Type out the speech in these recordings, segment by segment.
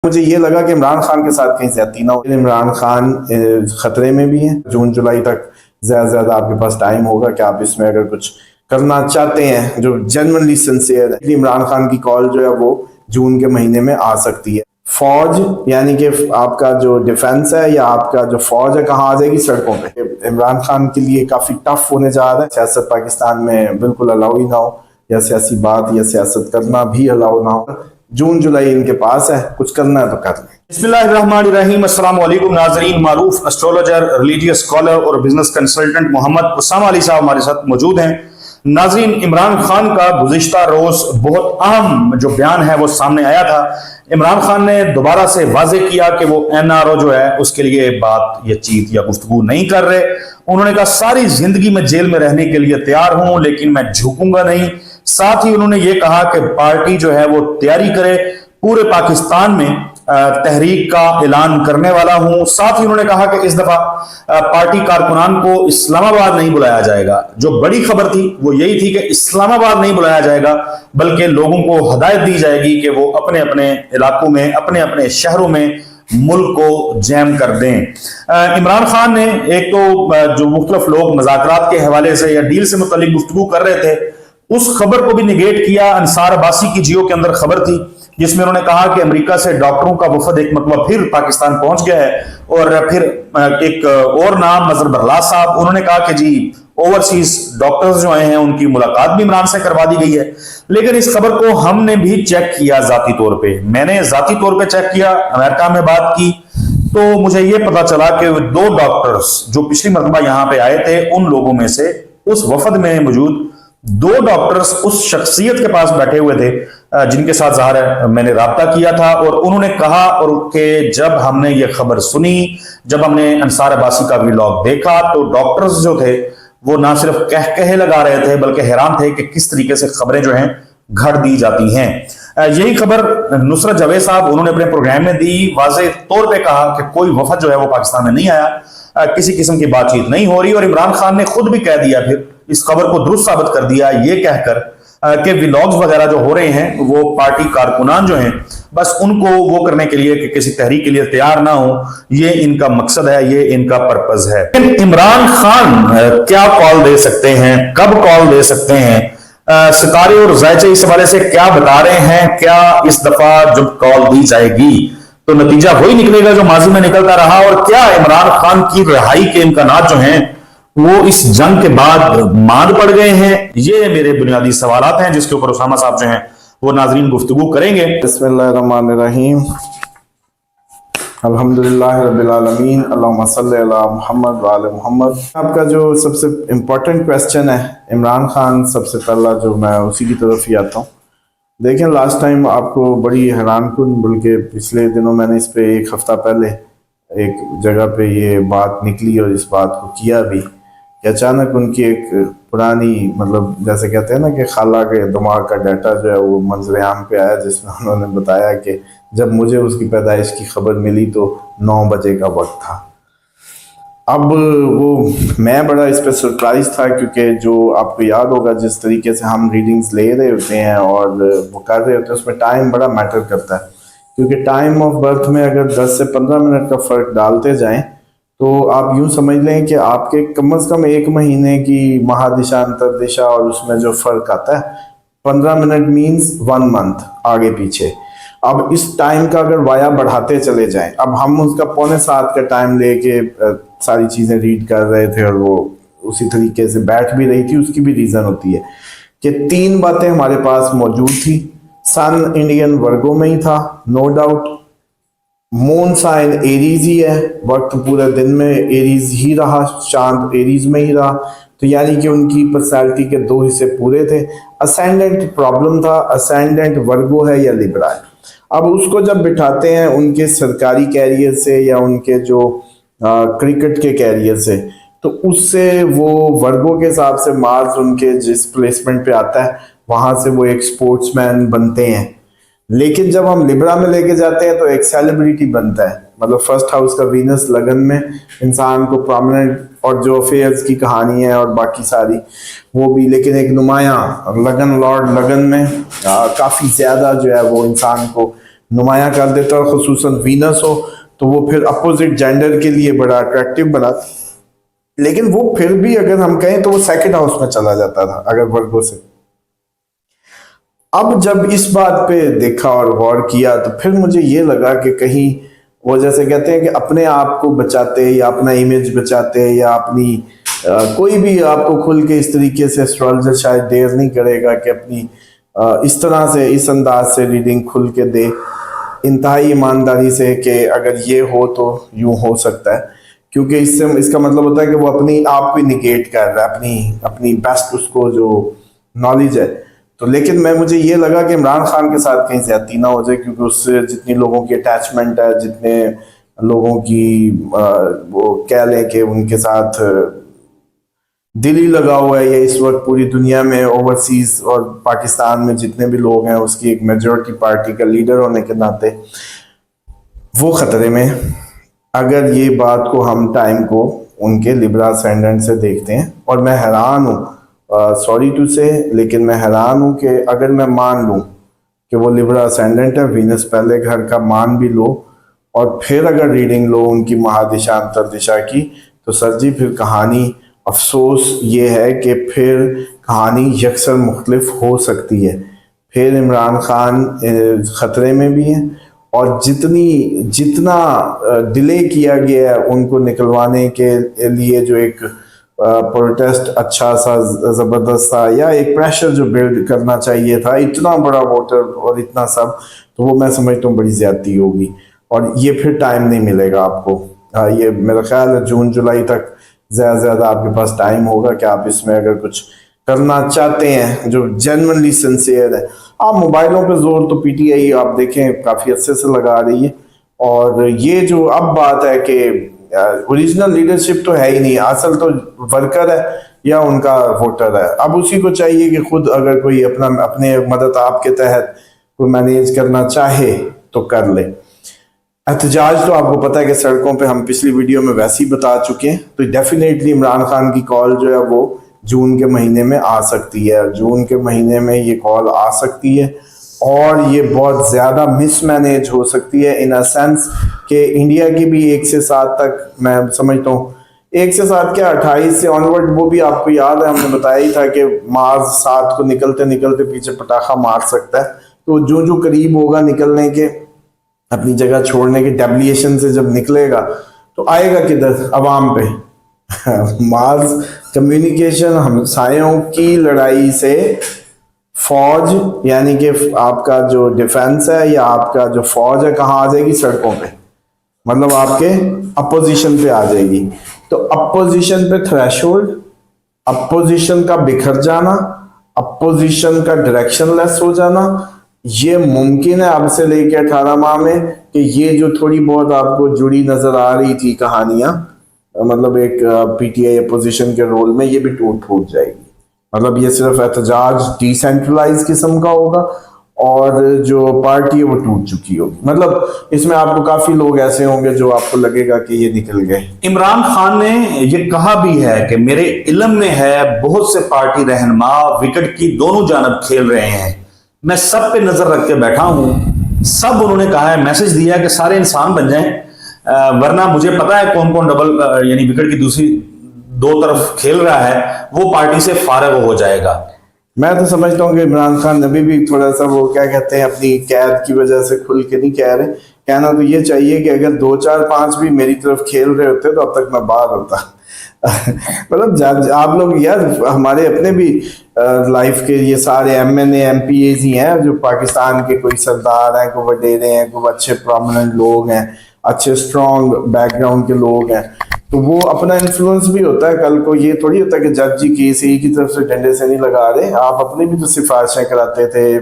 मुझे ये लगा कि इमरान खान के साथ कहीं ज्यादती ना हो। इमरान खान खतरे में भी हैं। जून जुलाई तक ज्यादा से ज्यादा आपके पास टाइम होगा कि आप इसमें अगर कुछ करना चाहते हैं जो जेन्युइनली सिंसियर है। इमरान खान की कॉल जो है वो जून के महीने में आ सकती है। फौज यानी कि आपका जो डिफेंस है या आपका जो फौज है कहाँ आ जाएगी? सड़कों पे। इमरान खान के लिए काफी टफ होने जा रहा है। सियासत पाकिस्तान में बिल्कुल अलाउ ही ना हो, या सियासी बात या सियासत करना भी अलाउ ना हो। जून जुलाई इनके पास है, कुछ करना है तो कर लें। बिस्मिल्लाहिर्रहमानिर्रहीम। अस्सलाम वालेकुम नाज़रीन। मारूफ एस्ट्रोलॉजर, रिलीजियस स्कॉलर और बिजनेस कंसल्टेंट मोहम्मद उसामा अली साहब हमारे साथ मौजूद हैं। नाज़रीन, इमरान खान का गुज़िश्ता रोज बहुत अहम जो बयान है वो सामने आया था। इमरान खान ने दोबारा से वाजे किया कि वो NRO जो है उसके लिए बात या चीत या गुफ्तगू नहीं कर रहे। उन्होंने कहा सारी जिंदगी में जेल में रहने के लिए तैयार हूं लेकिन मैं झुकूंगा नहीं। साथ ही उन्होंने ये कहा कि पार्टी जो है वो तैयारी करे, पूरे पाकिस्तान में तहरीक का ऐलान करने वाला हूं। साथ ही उन्होंने कहा कि इस दफा पार्टी कारकुनान को इस्लामाबाद नहीं बुलाया जाएगा। जो बड़ी खबर थी वो यही थी कि इस्लामाबाद नहीं बुलाया जाएगा, बल्कि लोगों को हदायत दी जाएगी कि वो अपने अपने इलाकों में, अपने अपने शहरों में मुल्क को जैम कर दें। इमरान खान ने एक तो जो मुख्तलिफ लोग मुज़ाकरात के हवाले से या डील से मुतल्लिक गुफ्तगू कर रहे थे उस खबर को भी निगेट किया। अंसार अब्बासी की जियो के अंदर खबर थी जिसमें उन्होंने कहा कि अमेरिका से डॉक्टरों का वफद एक मतलब फिर पाकिस्तान पहुंच गया है। और फिर एक और नाम मजहर बरलास साहब, उन्होंने कहा कि जी ओवरसीज डॉक्टर्स जो आए हैं उनकी मुलाकात भी इमरान से करवा दी गई है। लेकिन इस खबर को हमने भी चेक किया जाती तौर पे, मैंने जाती तौर पे चेक किया, अमेरिका में बात की तो मुझे यह पता चला कि 2 डॉक्टर्स जो पिछली मरतबा यहां पे आए थे उन लोगों में से उस वफद में मौजूद 2 डॉक्टर्स उस शख्सियत के पास बैठे हुए थे जिनके साथ ज़ाहिर है मैंने राब्ता किया था। और उन्होंने कहा और कि जब हमने ये खबर सुनी, जब हमने अंसार अब्बासी का व्लॉग देखा तो डॉक्टर्स जो थे वो ना सिर्फ कहे लगा रहे थे बल्कि हैरान थे कि किस तरीके से खबरें जो हैं घड़ दी जाती हैं। यही खबर नुसरत जावेद साहब उन्होंने अपने प्रोग्राम में दी, वाज़े तौर पे कहा कि कोई वफद जो है वो पाकिस्तान में नहीं आया, किसी किस्म की बातचीत नहीं हो रही। और इमरान खान ने खुद भी कह दिया, फिर इस खबर को दुरुस्त साबित कर दिया ये कहकर कि व्लॉग्स वगैरह जो हो रहे हैं वो पार्टी कारकुनान जो हैं बस उनको वो करने के लिए कि किसी तहरीक के लिए तैयार ना हो, ये इनका मकसद है, ये इनका पर्पज है। इमरान खान क्या कॉल दे सकते हैं, कब कॉल दे सकते हैं, सितारे और जायचे इस हवाले से क्या बता रहे हैं? क्या इस दफा जब कॉल दी जाएगी तो नतीजा वही निकलेगा जो माजी में निकलता रहा? और क्या इमरान खान की रिहाई के इम्कानात जो हैं वो इस जंग के बाद मांद पड़ गए हैं? ये मेरे बुनियादी सवालात हैं जिसके ऊपर उसामा साहब जो हैं वो नाजरीन गुफ्तगू करेंगे। बिस्मिल्लाहिर्रहमानिर्रहीम, अल्हम्दुलिल्लाह रब्बिल आलमीन, अल्लाहुम्मा सल्ली अला मुहम्मद व आले मुहम्मद। आपका जो सबसे इम्पोर्टेंट क्वेश्चन है इमरान खान, सबसे पहला जो मैं उसी की तरफ ही आता हूँ। देखें, लास्ट टाइम आपको बड़ी हैरानकुन, बल्कि पिछले दिनों मैंने इस पे 1 हफ्ता पहले एक जगह पे ये बात निकली और इस बात को किया भी कि अचानक उनकी एक पुरानी, मतलब जैसे कहते हैं ना कि खाला के दिमाग का डाटा जो है वो मंजर आम पे आया, जिसमें उन्होंने बताया कि जब मुझे उसकी पैदाइश की खबर मिली तो 9 बजे का वक्त था। अब वो मैं बड़ा इस पर सरप्राइज था क्योंकि जो आपको याद होगा जिस तरीके से हम रीडिंग्स ले रहे होते हैं और वो कर रहे होते हैं उसमें टाइम बड़ा मैटर करता है, क्योंकि टाइम ऑफ बर्थ में अगर 10 से 15 मिनट का फ़र्क डालते जाएं तो आप यूं समझ लें कि आपके कम से कम 1 महीने की महादिशा अंतरदिशा और उसमें जो फ़र्क आता है 15 मिनट मीन्स 1 मंथ आगे पीछे। अब इस टाइम का अगर वाया बढ़ाते चले जाएं, अब हम उसका 6:45 का टाइम लेके सारी चीज़ें रीड कर रहे थे और वो उसी तरीके से बैठ भी रही थी। उसकी भी रीज़न होती है कि 3 बातें हमारे पास मौजूद थी। सन इंडियन वर्गो में ही था, no doubt. Moon sign Aries ही है, वक्त पूरे दिन में एरीज ही रहा, चांद एरीज में ही रहा, तो यानी कि उनकी पर्सनैलिटी के 2 हिस्से पूरे थे। असेंडेंट प्रॉब्लम था, असेंडेंट वर्गो है या लिब्रा है। अब उसको जब बिठाते हैं उनके सरकारी कैरियर से या उनके जो क्रिकेट के कैरियर से, तो उससे वो वर्गों के हिसाब से मार्स उनके जिस प्लेसमेंट पे आता है वहाँ से वो एक स्पोर्ट्समैन बनते हैं। लेकिन जब हम लिब्रा में लेके जाते हैं तो एक सेलिब्रिटी बनता है, मतलब फर्स्ट हाउस का वीनस लगन में इंसान को प्रोमिनेंट, और जो अफेयर्स की कहानी है और बाकी सारी वो भी, लेकिन एक नुमायाँ लगन, लॉर्ड लगन में काफ़ी ज़्यादा जो है वो इंसान को नुमायां कर देता है, खुसूसन वीनस हो तो वो फिर अपोजिट जेंडर के लिए बड़ा अट्रैक्टिव बना। लेकिन वो फिर भी अगर हम कहें तो वो सेकंड हाउस में चला जाता था अगर वर्गों से। अब जब इस बात पे देखा और गौर किया तो फिर मुझे ये लगा कि कहीं वो जैसे कहते हैं कि अपने आप को बचाते या अपना इमेज बचाते या अपनी कोई भी आपको खुल के इस तरीके से एस्ट्रोलॉजर शायद देर नहीं करेगा कि अपनी इस तरह से इस अंदाज से रीडिंग खुल के दे, इंतहाई ईमानदारी से कि अगर ये हो तो यूं हो सकता है, क्योंकि इससे इसका मतलब होता है कि वो अपनी आप को निगेट कर रहा है, अपनी अपनी बेस्ट उसको जो नॉलेज है। तो लेकिन मुझे ये लगा कि इमरान खान के साथ कहीं ज्यादती ना हो जाए, क्योंकि उससे जितनी लोगों की अटैचमेंट है, जितने लोगों की वो कह लें कि उनके साथ दिली लगा हुआ है, ये इस वक्त पूरी दुनिया में ओवरसीज और पाकिस्तान में जितने भी लोग हैं उसकी एक मेजॉरिटी पार्टी का लीडर होने के नाते वो खतरे में। अगर ये बात को हम टाइम को उनके लिब्रा असेंडेंट से देखते हैं, और मैं हैरान हूँ, सॉरी टू से, लेकिन मैं हैरान हूँ कि अगर मैं मान लूँ कि वो लिब्रा असेंडेंट है, वीनस पहले घर का मान भी लो और फिर अगर रीडिंग लो उनकी महादिशा अंतरदिशा की, तो सर जी फिर कहानी अफसोस ये है कि फिर कहानी यकसर मुख्तलिफ हो सकती है। फिर इमरान खान ख़तरे में भी हैं, और जितना डिले किया गया है उनको निकलवाने के लिए, जो एक प्रोटेस्ट अच्छा सा ज़बरदस्त था या एक प्रेशर जो बिल्ड करना चाहिए था, इतना बड़ा वोटर और इतना सब, तो वो मैं समझता हूँ बड़ी ज़्यादती होगी और ये फिर टाइम नहीं मिलेगा आपको। ये मेरा ख्याल है जून जुलाई तक ज़्यादा से ज़्यादा आपके पास टाइम होगा कि आप इसमें अगर कुछ करना चाहते हैं जो जेन्युइनली सिंसियर है। आप मोबाइलों पे जोर तो पीटीआई आप देखें काफ़ी अच्छे से लगा रही है, और ये जो अब बात है कि ओरिजिनल लीडरशिप तो है ही नहीं, असल तो वर्कर है या उनका वोटर है। अब उसी को चाहिए कि खुद अगर कोई अपने मदद आपके तहत कोई मैनेज करना चाहे तो कर ले। एहतजाज तो आपको पता है कि सड़कों पे हम पिछली वीडियो में वैसे ही बता चुके हैं, तो डेफिनेटली इमरान खान की कॉल जो है वो जून के महीने में आ सकती है। जून के महीने में ये कॉल आ सकती है और ये बहुत ज़्यादा मिसमैनेज हो सकती है, इन अ सेंस कि इंडिया की भी 1 से 7 तक मैं समझता हूँ, 1 से 7 क्या 28 से ऑनवर्ड, वो भी आपको याद है हमने बताया ही था कि मार्च 7 को निकलते निकलते पीछे पटाखा मार सकता है। तो जो जो करीब होगा निकलने के, अपनी जगह छोड़ने के, डेविएशन से जब निकलेगा तो आएगा किधर, अवाम पे। मार्स कम्युनिकेशन हमसायों की लड़ाई से फौज यानी कि आपका जो डिफेंस है या आपका जो फौज है कहाँ आ जाएगी, सड़कों पे, मतलब आपके अपोजिशन पे आ जाएगी। तो अपोजिशन पे थ्रेशोल्ड, अपोजिशन का बिखर जाना, अपोजिशन का डायरेक्शनलेस हो जाना, ये मुमकिन है अब से लेके 18 माह में कि ये जो थोड़ी बहुत आपको जुड़ी नजर आ रही थी कहानियां, मतलब एक पीटीआई अपोजिशन के रोल में, ये भी टूट फूट जाएगी। मतलब ये सिर्फ एहतजाज डिसेंट्रलाइज किस्म का होगा और जो पार्टी है वो टूट चुकी होगी। मतलब इसमें आपको काफी लोग ऐसे होंगे जो आपको लगेगा कि ये निकल गए। इमरान खान ने ये कहा भी है कि मेरे इल्म में है बहुत से पार्टी रहनुमा विकेट की दोनों जानब खेल रहे हैं, मैं सब पे नजर रख के बैठा हूं। सब उन्होंने कहा है, मैसेज दिया है कि सारे इंसान बन जाएं, वरना मुझे पता है कौन कौन डबल यानी विकेट की दूसरी दो तरफ खेल रहा है, वो पार्टी से फारग हो जाएगा। मैं तो समझता हूँ कि इमरान खान अभी भी थोड़ा सा वो क्या कहते हैं अपनी कैद की वजह से खुल के नहीं कह रहे। कहना तो ये चाहिए कि अगर 2 4 5 भी मेरी तरफ खेल रहे होते तो अब तक मैं बाहर होता। मतलब आप लोग यार, हमारे अपने भी लाइफ के ये सारे एमएनए एमपीएज ही हैं जो पाकिस्तान के कोई सरदार हैं, कोई वडेरे हैं, कोई अच्छे प्रोमिनेंट लोग हैं, अच्छे स्ट्रॉन्ग बैकग्राउंड के लोग हैं, तो वो अपना इन्फ्लुएंस भी होता है। कल को ये थोड़ी होता है कि जज जी केस ही की तरफ से डंडे से नहीं लगा रहे, आप अपने भी तो सिफारिशें कराते थे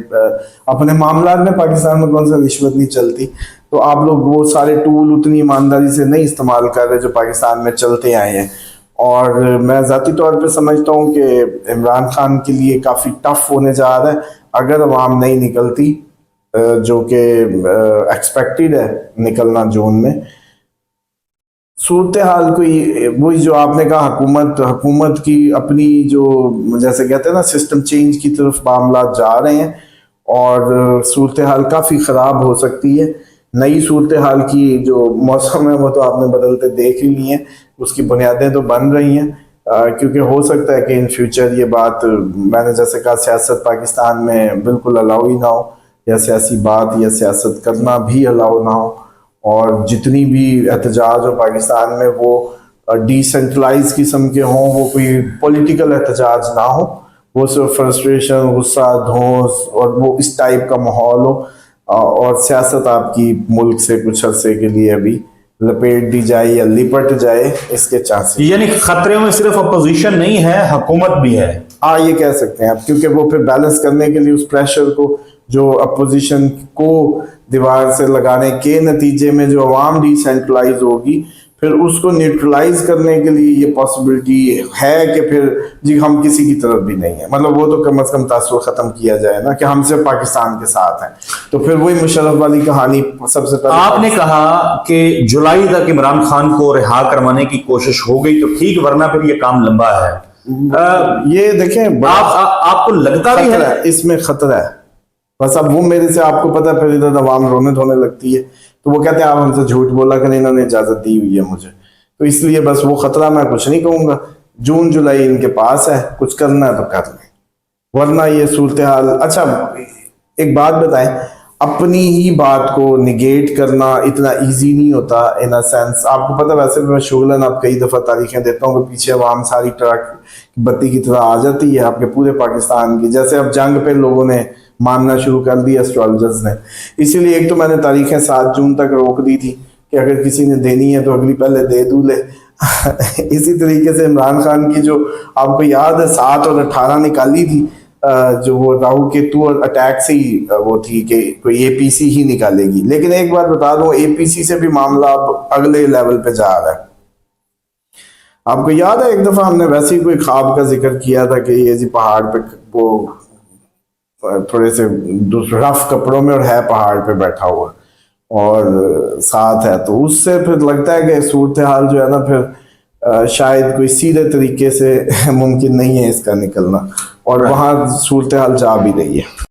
अपने मामला में। पाकिस्तान में कौन सा रिश्वत नहीं चलती, तो आप लोग वो सारे टूल उतनी ईमानदारी से नहीं इस्तेमाल कर रहे जो पाकिस्तान में चलते आए हैं। और मैं ज़ाती तौर पे समझता हूँ कि इमरान खान के लिए काफ़ी टफ होने जा रहा है अगर अवाम नहीं निकलती, जो कि एक्सपेक्टेड है निकलना जून में। सूरत हाल कोई वही जो आपने कहा, हुकूमत की अपनी जो जैसे कहते हैं ना सिस्टम चेंज की तरफ मामला जा रहे हैं, और सूरत हाल काफ़ी ख़राब हो सकती है। नई सूरत हाल की जो मौसम है वो तो आपने बदलते देख ही ली है, उसकी बुनियादें तो बन रही हैं, क्योंकि हो सकता है कि इन फ्यूचर ये बात, मैंने जैसे कहा, सियासत पाकिस्तान में बिल्कुल अलाउ ही ना हो, या सियासी बात या सियासत करना भी अलाउ ना हो, और जितनी भी एहतजाज हो पाकिस्तान में वो डिसेंट्रलाइज किस्म के हों, वो कोई पॉलिटिकल एहतजाज ना हो, वो सिर्फ फ्रस्ट्रेशन, गुस्सा, धौंस और वो इस टाइप का माहौल हो, और सियासत आपकी मुल्क से कुछ अरसे के लिए अभी लपेट दी जाए या लिपट जाए, इसके चांसेस। यानी खतरे में सिर्फ अपोजिशन नहीं है, हुकूमत भी है। हाँ, ये कह सकते हैं आप, क्योंकि वो फिर बैलेंस करने के लिए उस प्रेशर को जो अपोजिशन को दीवार से लगाने के नतीजे में जो अवाम डिसेंट्रलाइज होगी, फिर उसको न्यूट्रलाइज करने के लिए ये पॉसिबिलिटी है कि फिर जी हम किसी की तरफ भी नहीं है, मतलब वो तो कम से कम तासुर ख़त्म किया जाए ना कि हम सिर्फ पाकिस्तान के साथ हैं। तो फिर वही मुशर्रफ वाली कहानी सबसे पहले। आपने कहा कि जुलाई तक इमरान खान को रिहा करवाने की कोशिश हो गई तो ठीक, वरना फिर ये काम लंबा है। ये देखें, आपको लगता भी है इसमें खतरा है, बस अब वो मेरे से, आपको पता है, फिर इधर अवाम रोने धोने लगती है, तो वो कहते हैं आप हमसे झूठ बोला कि नहीं, इन्होंने इजाजत दी हुई है मुझे, तो इसलिए बस वो खतरा, मैं कुछ नहीं कहूंगा। जून जुलाई इनके पास है, कुछ करना है तो कर लें, वरना ये सूरत हाल। अच्छा, एक बात बताएं, अपनी ही बात को निगेट करना इतना इजी नहीं होता, इन अ सेंस। आपको पता, वैसे भी मैं शुगलन आप कई दफ़ा तारीखें देता हूँ कि पीछे अवाम सारी ट्रक बत्ती की तरह आ जाती है आपके पूरे पाकिस्तान की, जैसे अब जंग पे लोगों ने मानना शुरू कर दिया, एस्ट्रोलॉजर्स ने। इसीलिए एक तो मैंने तारीखें 7 जून तक रोक दी थी कि अगर किसी ने देनी है तो अगली पहले दे दूँ ले। इसी तरीके से इमरान खान की जो आपको याद है 7 और 18 निकाली थी, जो वो राहु केतु और अटैक से ही वो थी कि कोई एपीसी ही निकालेगी। लेकिन एक बात बता दूं, एपीसी से भी मामला अब अगले लेवल पे जा रहा है। आपको याद है एक दफा हमने वैसे ही कोई ख्वाब का जिक्र किया था कि ये जी पहाड़ पे वो थोड़े से रफ कपड़ों में और है पहाड़ पे बैठा हुआ और साथ है, तो उससे फिर लगता है कि सूरत हाल जो है ना, फिर शायद कोई सीधे तरीके से मुमकिन नहीं है इसका निकलना, और वहाँ सूरत हाल जा भी रही है।